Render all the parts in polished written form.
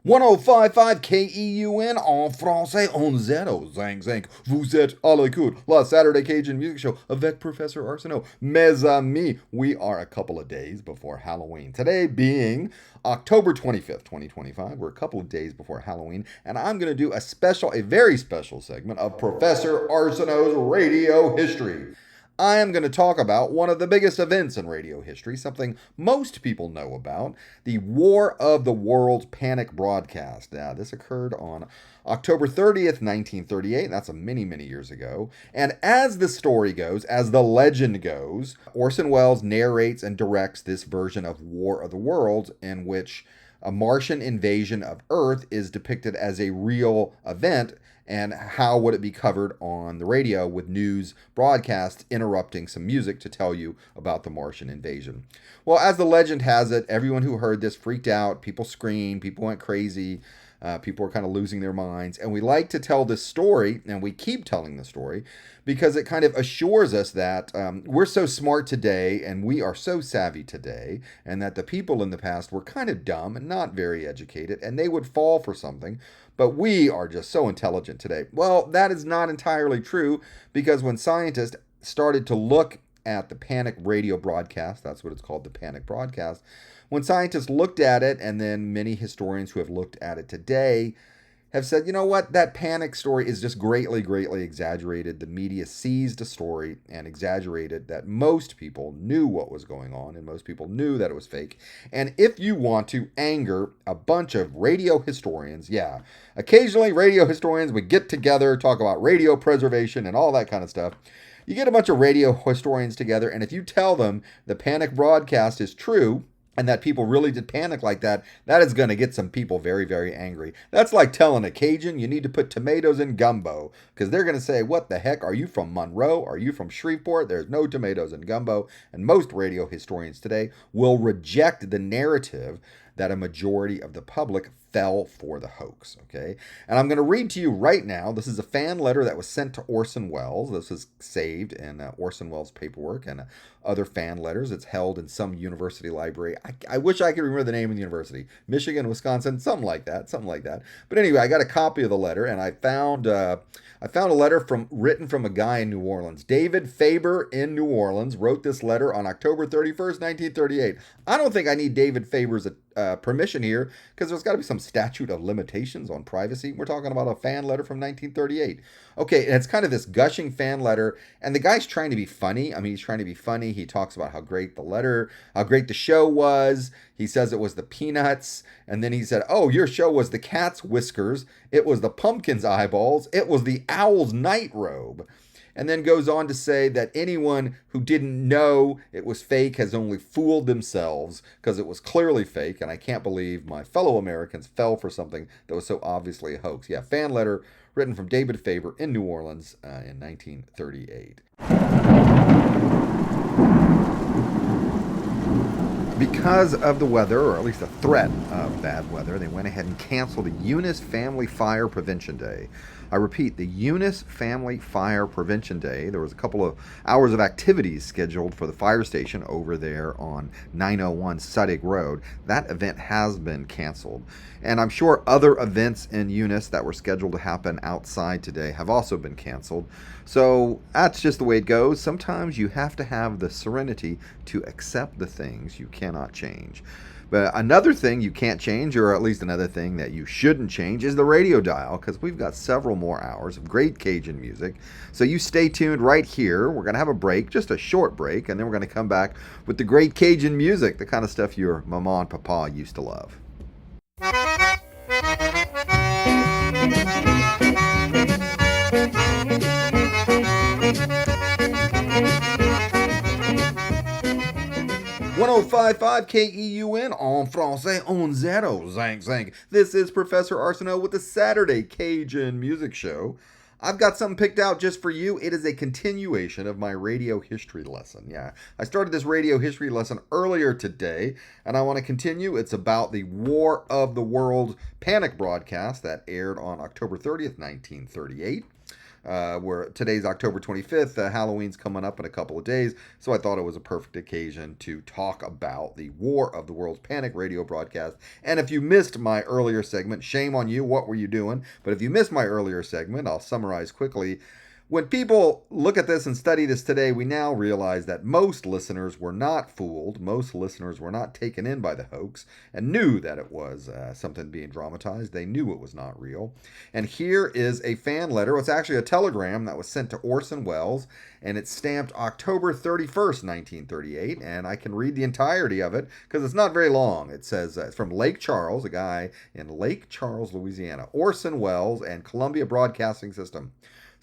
1055 KEUN en français on zero. Zang zang. Vous êtes à l'écoute. La Saturday Cajun Music Show avec Professor Arceneaux. Mes amis, we are a couple of days before Halloween. Today being October 25th, 2025. We're a couple of days before Halloween, and I'm going to do a very special segment of Professor Arceneaux's Radio History. I am going to talk about one of the biggest events in radio history, something most people know about, the War of the Worlds panic broadcast. Now, this occurred on October 30th, 1938. That's a many, many years ago. And as the story goes, as the legend goes, Orson Welles narrates and directs this version of War of the Worlds in which a Martian invasion of Earth is depicted as a real event, and how would it be covered on the radio with news broadcasts interrupting some music to tell you about the Martian invasion. Well, as the legend has it, everyone who heard this freaked out. People screamed. People went crazy. People were kind of losing their minds. And we like to tell this story, and we keep telling the story, because it kind of assures us that we're so smart today and we are so savvy today, and that the people in the past were kind of dumb and not very educated, and they would fall for something. But we are just so intelligent today. Well, that is not entirely true, because when scientists started to look at the panic radio broadcast, that's what it's called, the panic broadcast, when scientists looked at it, and then many historians who have looked at it today have said, you know what, that panic story is just greatly, greatly exaggerated. The media seized a story and exaggerated that most people knew what was going on, and most people knew that it was fake. And if you want to anger a bunch of radio historians, yeah, occasionally radio historians would get together, talk about radio preservation and all that kind of stuff. You get a bunch of radio historians together, and if you tell them the panic broadcast is true, and that people really did panic like that, that is going to get some people very, very angry. That's like telling a Cajun you need to put tomatoes in gumbo, because they're going to say, what the heck, are you from Monroe? Are you from Shreveport? There's no tomatoes in gumbo. And most radio historians today will reject the narrative that a majority of the public fell for the hoax, okay? And I'm going to read to you right now. This is a fan letter that was sent to Orson Welles. This is saved in Orson Welles' paperwork and other fan letters. It's held in some university library. I wish I could remember the name of the university. Michigan, Wisconsin, something like that. But anyway, I got a copy of the letter, and I found a letter written from a guy in New Orleans. David Faber in New Orleans wrote this letter on October 31st, 1938. I don't think I need David Faber's permission here, because there's got to be some statute of limitations on privacy. We're talking about a fan letter from 1938. Okay, and it's kind of this gushing fan letter, and the guy's trying to be funny. I mean, he's trying to be funny. He talks about how great the show was. He says it was the peanuts, and then he said, oh, your show was the cat's whiskers, it was the pumpkin's eyeballs, it was the owl's night robe. And then goes on to say that anyone who didn't know it was fake has only fooled themselves, because it was clearly fake, and I can't believe my fellow Americans fell for something that was so obviously a hoax. Yeah, fan letter written from David Faber in New Orleans in 1938. Because of the weather, or at least the threat of bad weather, they went ahead and canceled the Eunice Family Fire Prevention Day. I repeat, the Eunice Family Fire Prevention Day. There was a couple of hours of activities scheduled for the fire station over there on 901 Suddig Road. That event has been canceled. And I'm sure other events in Eunice that were scheduled to happen outside today have also been canceled. So that's just the way it goes. Sometimes you have to have the serenity to accept the things you cannot change. But another thing you can't change, or at least another thing that you shouldn't change, is the radio dial, because we've got several more hours of great Cajun music. So you stay tuned right here. We're going to have a break, just a short break, and then we're going to come back with the great Cajun music, the kind of stuff your mama and papa used to love. 1055 KEUN en français on zero. Zank, zank. This is Professor Arceneaux with the Saturday Cajun Music Show. I've got something picked out just for you. It is a continuation of my radio history lesson. Yeah, I started this radio history lesson earlier today, and I want to continue. It's about the War of the Worlds panic broadcast that aired on October 30th, 1938. where today's October 25th, Halloween's coming up in a couple of days, so I thought it was a perfect occasion to talk about the War of the Worlds Panic radio broadcast. And if you missed my earlier segment, shame on you, what were you doing? But if you missed my earlier segment, I'll summarize quickly. When people look at this and study this today, we now realize that most listeners were not fooled. Most listeners were not taken in by the hoax and knew that it was something being dramatized. They knew it was not real. And here is a fan letter. It's actually a telegram that was sent to Orson Welles, and it's stamped October 31st, 1938. And I can read the entirety of it because it's not very long. It says it's from Lake Charles, a guy in Lake Charles, Louisiana. Orson Welles and Columbia Broadcasting System.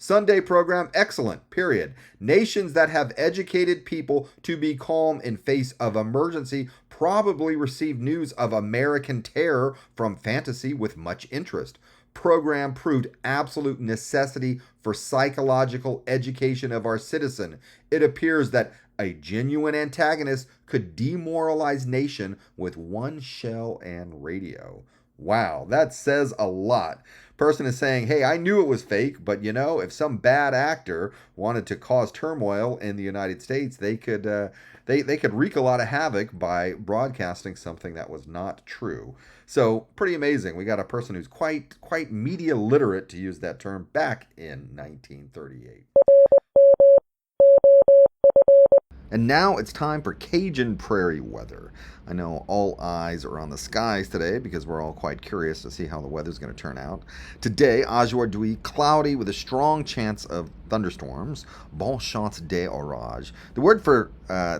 Sunday program, excellent, period. Nations that have educated people to be calm in face of emergency probably receive news of American terror from fantasy with much interest. Program proved absolute necessity for psychological education of our citizen. It appears that a genuine antagonist could demoralize nation with one shell and radio. Wow, that says a lot. Person is saying, hey, I knew it was fake, but if some bad actor wanted to cause turmoil in the United States, they could wreak a lot of havoc by broadcasting something that was not true. So pretty amazing. We got a person who's quite media literate, to use that term, back in 1938. And now it's time for Cajun prairie weather. I know all eyes are on the skies today because we're all quite curious to see how the weather's going to turn out. Today, aujourd'hui, cloudy with a strong chance of thunderstorms. Bon chance d'orage. The word for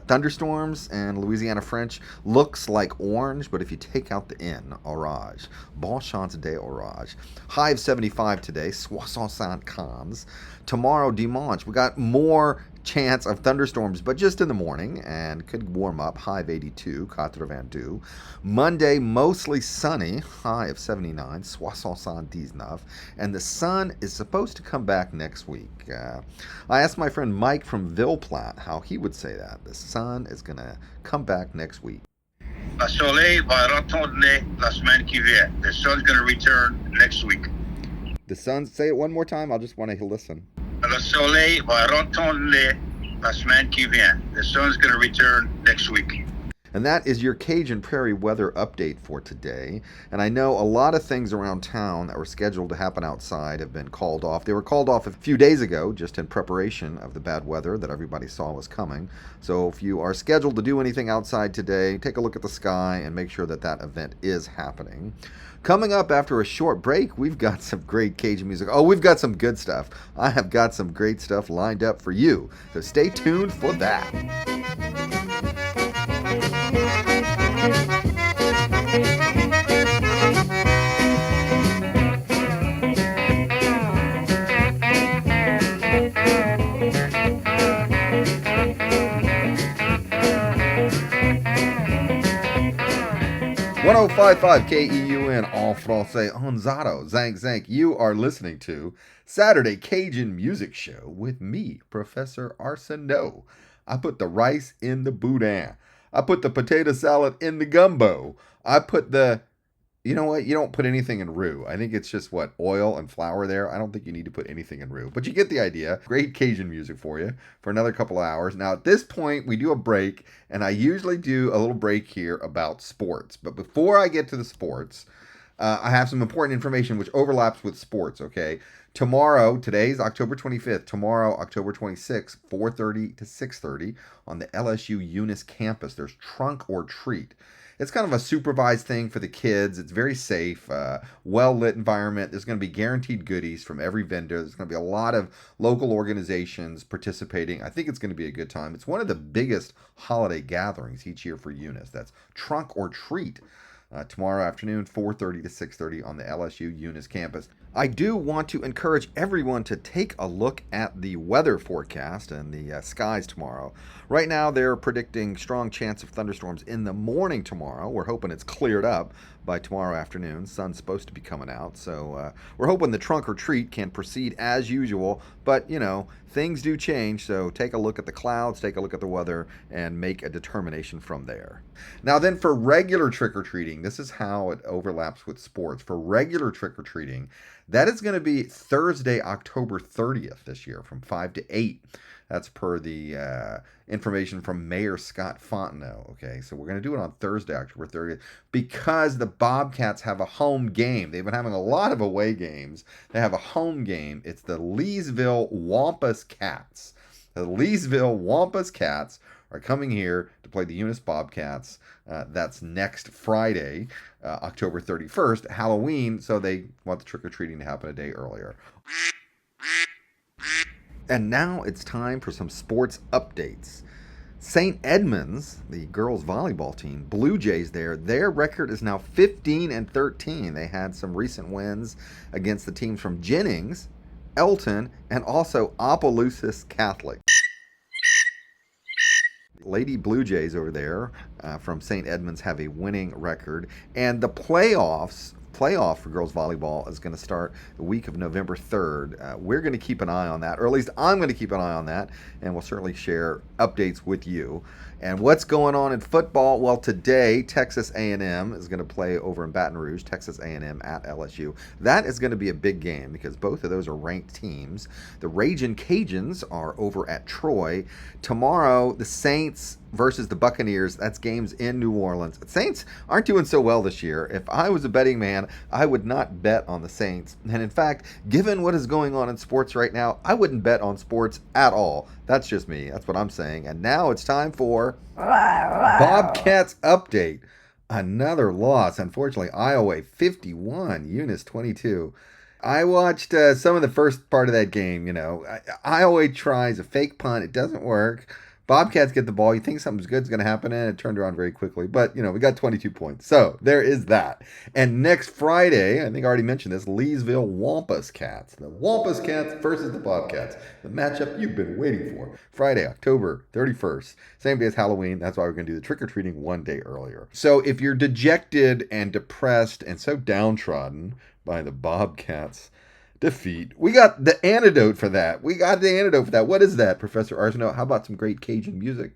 thunderstorms in Louisiana French looks like orange, but if you take out the N, orage. Bon chance d'orage. High of 75 today, 75. Tomorrow, dimanche, we got more chance of thunderstorms, but just in the morning, and could warm up. High of 82, 82. Monday, mostly sunny, high of 79, 79. And the sun is supposed to come back next week. I asked my friend Mike from Ville Platte how he would say that. The sun is going to come back next week. Le soleil va retourner la semaine qui vient. The sun's going to return next week. The sun, say it one more time. I just want to listen. Le soleil va retourner la semaine qui vient. The sun's going to return next week. And that is your Cajun Prairie weather update for today. And I know a lot of things around town that were scheduled to happen outside have been called off. They were called off a few days ago, just in preparation of the bad weather that everybody saw was coming. So if you are scheduled to do anything outside today, take a look at the sky and make sure that that event is happening. Coming up after a short break, we've got some great Cajun music. Oh, we've got some good stuff. I have got some great stuff lined up for you. So stay tuned for that. 105.5 KEUN, en français, Honzado, Zank Zank. You are listening to Saturday Cajun Music Show with me, Professor Arceneaux. I put the rice in the boudin. I put the potato salad in the gumbo. I put the... You know what? You don't put anything in roux. I think it's just, oil and flour there. I don't think you need to put anything in roux. But you get the idea. Great Cajun music for you for another couple of hours. Now, at this point, we do a break, and I usually do a little break here about sports. But before I get to the sports, I have some important information which overlaps with sports, okay? Tomorrow, today's October 25th, tomorrow, October 26th, 4:30 to 6:30 on the LSU Eunice campus, there's Trunk or Treat. It's kind of a supervised thing for the kids. It's very safe, well-lit environment. There's going to be guaranteed goodies from every vendor. There's going to be a lot of local organizations participating. I think it's going to be a good time. It's one of the biggest holiday gatherings each year for Eunice. That's Trunk or Treat. Tomorrow afternoon, 4:30 to 6:30 on the LSU Eunice campus. I do want to encourage everyone to take a look at the weather forecast and the skies tomorrow. Right now, they're predicting strong chance of thunderstorms in the morning tomorrow. We're hoping it's cleared up, by tomorrow afternoon. Sun's supposed to be coming out, so we're hoping the trunk or treat can proceed as usual. But, things do change, so take a look at the clouds, take a look at the weather, and make a determination from there. Now then, for regular trick-or-treating, this is how it overlaps with sports. For regular trick-or-treating, that is going to be Thursday, October 30th this year from 5 to 8. That's per the information from Mayor Scott Fontenot. Okay, so we're going to do it on Thursday, October 30th, because the Bobcats have a home game. They've been having a lot of away games. They have a home game. It's the Leesville Wampus Cats. The Leesville Wampus Cats are coming here to play the Eunice Bobcats. That's next Friday, October 31st, Halloween, so they want the trick-or-treating to happen a day earlier. And now it's time for some sports updates. St. Edmunds, the girls volleyball team, Blue Jays there, their record is now 15-13. They had some recent wins against the teams from Jennings, Elton, and also Opelousas Catholic. Lady Blue Jays over there from St. Edmunds have a winning record, and the playoff for girls volleyball is going to start the week of November 3rd. We're going to keep an eye on that, or at least I'm going to keep an eye on that, and we'll certainly share updates with you. And what's going on in football? Well, today Texas A&M is going to play over in Baton Rouge, Texas A&M at LSU. That is going to be a big game because both of those are ranked teams. The Ragin' Cajuns are over at Troy. Tomorrow, the Saints versus the Buccaneers. That's games in New Orleans. The Saints aren't doing so well this year. If I was a betting man, I would not bet on the Saints. And in fact, given what is going on in sports right now, I wouldn't bet on sports at all. That's just me. That's what I'm saying. And now it's time for Bobcats Update. Another loss. Unfortunately, Iowa 51, Eunice 22. I watched some of the first part of that game. Iowa tries a fake punt. It doesn't work. Bobcats get the ball. You think something good's going to happen, and it turned around very quickly. But, we got 22 points. So there is that. And next Friday, I think I already mentioned this, Leesville Wampus Cats. The Wampus Cats versus the Bobcats. The matchup you've been waiting for. Friday, October 31st. Same day as Halloween. That's why we're going to do the trick-or-treating one day earlier. So if you're dejected and depressed and so downtrodden by the Bobcats' defeat, we got the antidote for that. What is that, Professor Arceneaux? How about some great Cajun music?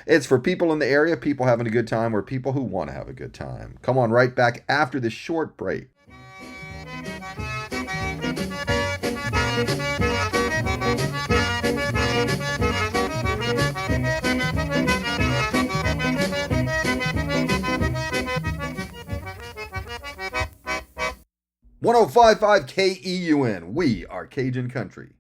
It's for people in the area, people having a good time, or people who want to have a good time. Come on right back after this short break. .1055 KEUN. We are Cajun Country.